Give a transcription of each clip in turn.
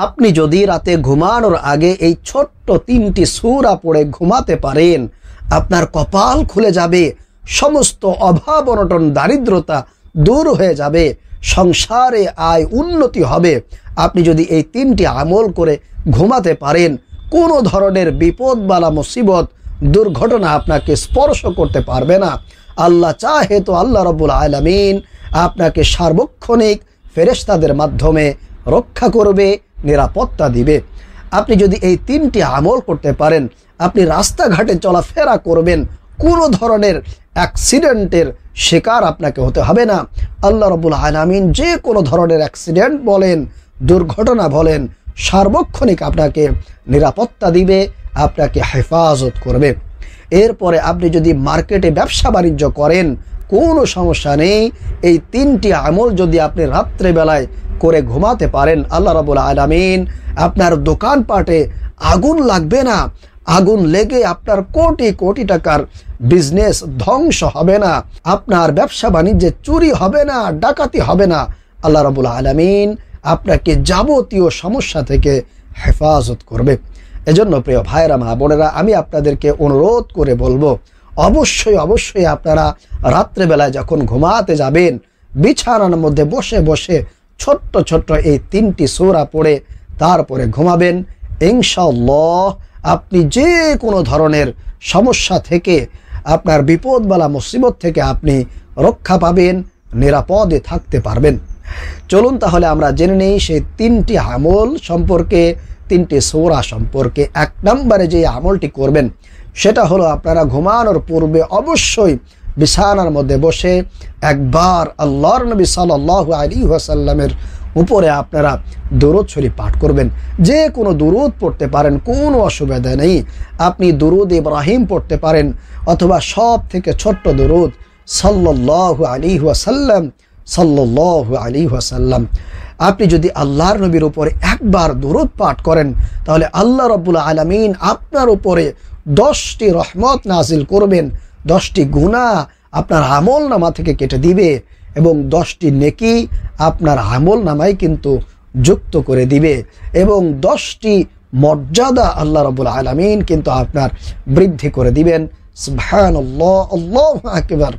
আপনি যদি রাতে ঘুমানোর আগে এই ছোট্ট 3টি সূরা পড়ে ঘুমাতে পারেন, আপনার কপাল খুলে যাবে, সমস্ত অভাব অনটন দারিদ্রতা দূর হয়ে যাবে, সংসারে আয় উন্নতি হবে। আপনি যদি এই 3টি আমল করে ঘুমাতে পারেন, কোনো ধরনের বিপদ বালা মুসিবত দুর্ঘটনা আপনাকে স্পর্শ করতে পারবে না। আল্লাহ চাহে তো আল্লাহ রাব্বুল আলামিন আপনাকে সার্বক্ষণিক ফেরেশতাদের মাধ্যমে রক্ষা করবে, নিরাপত্তা দিবে। আপনি যদি এই 3টি আমল করতে পারেন, আপনি রাস্তাঘাটে চলাফেরা করবেন, কোনো ধরনের অ্যাক্সিডেন্টের শিকার আপনাকে হতে হবে না। আল্লাহ রাব্বুল আলামিন যে কোনো ধরনের অ্যাক্সিডেন্ট বলেন, দুর্ঘটনা বলেন, সার্বক্ষণিক আপনাকে নিরাপত্তা দিবে, আপনাকে হেফাজত করবে। এরপরে আপনি যদি মার্কেটে ব্যবসা বাণিজ্য করেন, কোনো সমস্যা নেই। এই 3টি আমল যদি আপনি রাত্রেবেলায় করে ঘুমাতে পারেন, আল্লাহ রাব্বুল আলামিন আপনার দোকানপাটে আগুন লাগবে না। আগুন লেগে আপনার কোটি কোটি টাকার বিজনেস ধ্বংস হবে না, আপনার ব্যবসা বাণিজ্যে চুরি হবে না, ডাকাতি হবে না। আল্লাহ রাব্বুল আলামিন আপনাকে যাবতীয় সমস্যা থেকে হেফাজত করবে। এজন্য প্রিয় ভাইরা, মা বোনেরা, আমি আপনাদেরকে অনুরোধ করে বলবো, অবশ্যই আপনারা রাত্রেবেলায় যখন ঘুমাতে যাবেন, বিছানার মধ্যে বসে বসে ছোট্ট ছোট্ট এই 3টি সূরা পড়ে তারপরে ঘুমাবেন। ইনশাআল্লাহ আপনি যে কোনো ধরনের সমস্যা থেকে, আপনার বিপদবালা মুসিবত থেকে আপনি রক্ষা পাবেন, নিরাপদে থাকতে পারবেন। চলুন তাহলে আমরা জেনে নেই সেই 3টি আমল সম্পর্কে, 3টি সূরা সম্পর্কে। 1 নম্বরে যে আমলটি করবেন সেটা হলো, আপনারা ঘুমানোর পূর্বে অবশ্যই বিছানার মধ্যে বসে একবার আল্লাহর নবী সাল্লাল্লাহু আলাইহি ওয়াসাল্লামের উপরে আপনারা দুরূদ শরীফ পাঠ করবেন। যে কোনো দুরূদ পড়তে পারেন, কোনো অসুবিধা নেই। আপনি দুরূদ ইব্রাহিম পড়তে পারেন, অথবা সব থেকে ছোট্ট দুরূদ সাল্লাল্লাহু আলাইহি ওয়াসাল্লাম, সাল্লাল্লাহু আলাইহি ওয়াসাল্লাম। আপনি যদি আল্লাহর নবীর উপরে একবার দুরূদ পাঠ করেন, তাহলে আল্লাহ রাব্বুল আলামিন আপনার উপরে 10টি রহমত নাজিল করবেন, 10টি গুনাহ আপনার আমল নামা থেকে কেটে দিবে, এবং 10টি নেকি আপনার আমল নামায় কিন্তু যুক্ত করে দিবে, এবং 10টি মর্যাদা আল্লাহ রাব্বুল আলামিন কিন্তু আপনার বৃদ্ধি করে দিবেন। সুবহানাল্লাহ, আল্লাহু আকবার।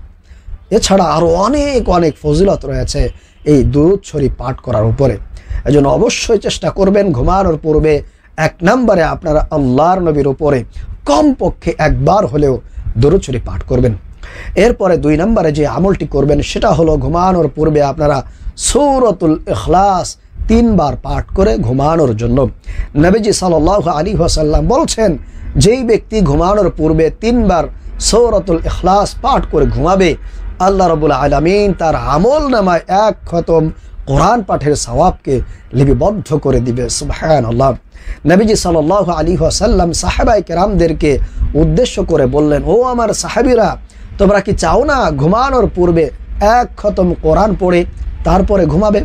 এছাড়া আরও অনেক অনেক ফজিলত রয়েছে এই দুরূদ শরীফ পাঠ করার উপরে। এজন্য অবশ্যই চেষ্টা করবেন ঘুমানোর পূর্বে 1 নম্বরে আপনারা আল্লাহর নবীর উপরে কমপক্ষে একবার হলেও দুরূদ শরীফ পাঠ করবেন। এরপরে 2 নম্বরে যে আমলটি করবেন সেটা হলো, ঘুমানোর পূর্বে আপনারা সূরাতুল ইখলাস 3 বার পাঠ করে ঘুমানোর জন্য। নবীজি সাল্লাল্লাহু আলাইহি ওয়াসাল্লাম বলছেন, যেই ব্যক্তি ঘুমানোর পূর্বে 3 বার সূরাতুল ইখলাস পাঠ করে ঘুমাবে, আল্লাহ রাব্বুল আলামিন তার আমল নামায় 1 খতম কোরআন পাঠের সওয়াবকে লিপিবদ্ধ করে দিবে। সুবহানাল্লাহ। নবীজি সাল্লাল্লাহু আলাইহি ওয়াসাল্লাম সাহাবায়ে কেরামদেরকে উদ্দেশ্য করে বললেন, ও আমার সাহাবীরা, তোমরা কি চাও না ঘুমানোর পূর্বে 1 খতম কোরআন পড়ে তারপরে ঘুমাবে?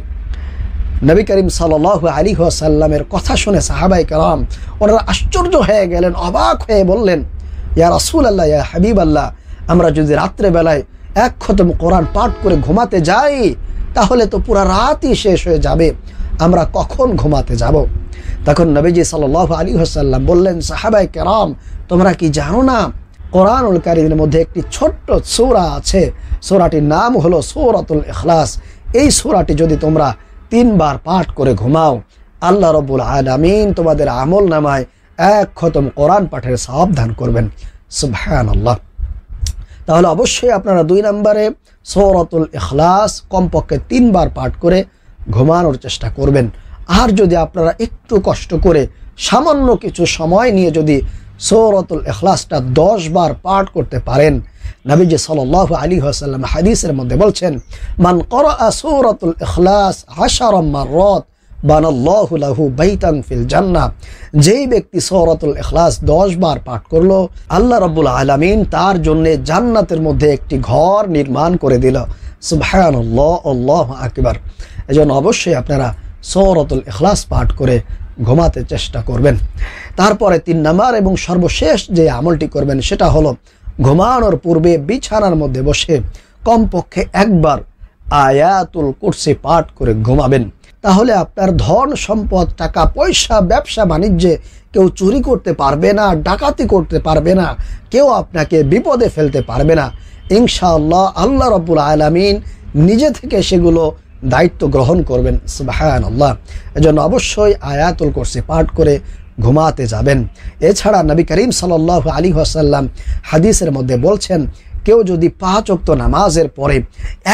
নবী করিম সাল্লাল্লাহু আলাইহি ওয়াসাল্লামের কথা শুনে সাহাবায়ে কেরাম ওনারা আশ্চর্য হয়ে গেলেন, অবাক হয়ে বললেন, ইয়া রাসূলুল্লাহ, ইয়া হাবিবাল্লাহ, আমরা যদি রাত্রে বেলায় 1 খতম কোরআন পাঠ করে ঘুমাতে যাই, তাহলে তো পুরো রাতই শেষ হয়ে যাবে, আমরা কখন ঘুমাতে যাব? তখন নবীজি সাল্লাল্লাহু আলাইহি ওয়াসাল্লাম বললেন, সাহাবায়ে কেরাম, তোমরা কি জানো না কোরআনুল কারীমের মধ্যে একটি ছোট্ট সূরা আছে, সূরাটির নাম হলো সূরাতুল ইখলাস। এই সূরাটি যদি তোমরা 3 বার পাঠ করে ঘুমাও, আল্লাহ রাব্বুল আলামিন তোমাদের আমল নামায় 1 খতম কোরআন পাঠের সওয়াব দান করবেন। সুবহানাল্লাহ। তাহলে অবশ্যই আপনারা 2 নম্বরে সূরাতুল ইখলাস কমপক্ষে 3 বার পাঠ করে ঘুমানোর চেষ্টা করবেন। আর যদি আপনারা একটু কষ্ট করে সামান্য কিছু সময় নিয়ে যদি সূরাতুল ইখলাসটা 10 বার পাঠ করতে পারেন, নবীজি সাল্লাল্লাহু আলাইহি ওয়াসাল্লাম হাদিসের মধ্যে বলছেন, মান ক্বারাআ সূরাতুল ইখলাস 10 মাররাত বানাল্লাহু লাহু বাইতান ফিল জান্নাহ। যেই ব্যক্তি সূরাতুল ইখলাস 10 বার পাঠ করলো, আল্লাহ রাব্বুল আলামিন তার জন্য জান্নাতের মধ্যে একটি ঘর নির্মাণ করে দিল। সুবহানাল্লাহ, আল্লাহু আকবার। এজন্য অবশ্যই আপনারা সূরাতুল ইখলাস পাঠ করে ঘুমাতে চেষ্টা করবেন। তারপরে 3 নম্বর এবং সর্বশেষ যে আমলটি করবেন সেটা হলো, ঘুমানোর পূর্বে বিছানার মধ্যে বসে কমপক্ষে একবার আয়াতুল কুরসি পাঠ করে ঘুমাবেন। তাহলে আপনার ধন সম্পদ, টাকা পয়সা, ব্যবসা বাণিজ্যে কেউ চুরি করতে পারবে না, ডাকাতি করতে পারবে না, কেউ আপনাকে বিপদে ফেলতে পারবে না ইনশাআল্লাহ। আল্লাহ রাব্বুল আলামিন নিজে থেকে সেগুলো দায়িত্ব গ্রহণ করবেন। সুবহানাল্লাহ। এজন্য অবশ্যই আয়াতুল কুরসি পাঠ করে ঘুমাতে যাবেন। এছাড়া নবী করিম সাল্লাল্লাহু আলাইহি ওয়াসাল্লাম হাদিসের মধ্যে বলছেন, কেউ যদি 5 ওয়াক্ত নামাজের পরে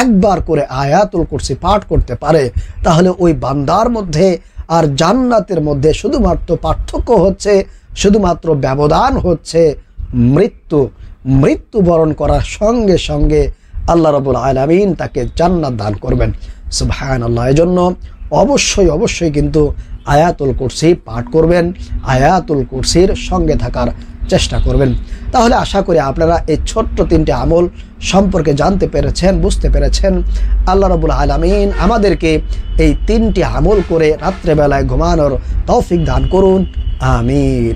একবার করে আয়াতুল কুরসি পাঠ করতে পারে, তাহলে ওই বান্দার মধ্যে আর জান্নাতের মধ্যে শুধুমাত্র পার্থক্য হচ্ছে, শুধুমাত্র ব্যবধান হচ্ছে মৃত্যুবরণ করার সঙ্গে সঙ্গে আল্লাহ রাব্বুল আলামিন তাকে জান্নাত দান করবেন। সুবহানাল্লাহ। এজন্য অবশ্যই কিন্তু আয়াতুল কুরসি পাঠ করবেন, আয়াতুল কুরসির সঙ্গে থাকার চেষ্টা করবেন। তাহলে আশা করি আপনারা এই ছোট্ট 3টি আমল সম্পর্কে জানতে পেরেছেন, বুঝতে পেরেছেন। আল্লাহ রাব্বুল আলামিন আমাদেরকে এই 3টি আমল করে রাত্রেবেলায় ঘুমানোর তৌফিক দান করুন। আমিন।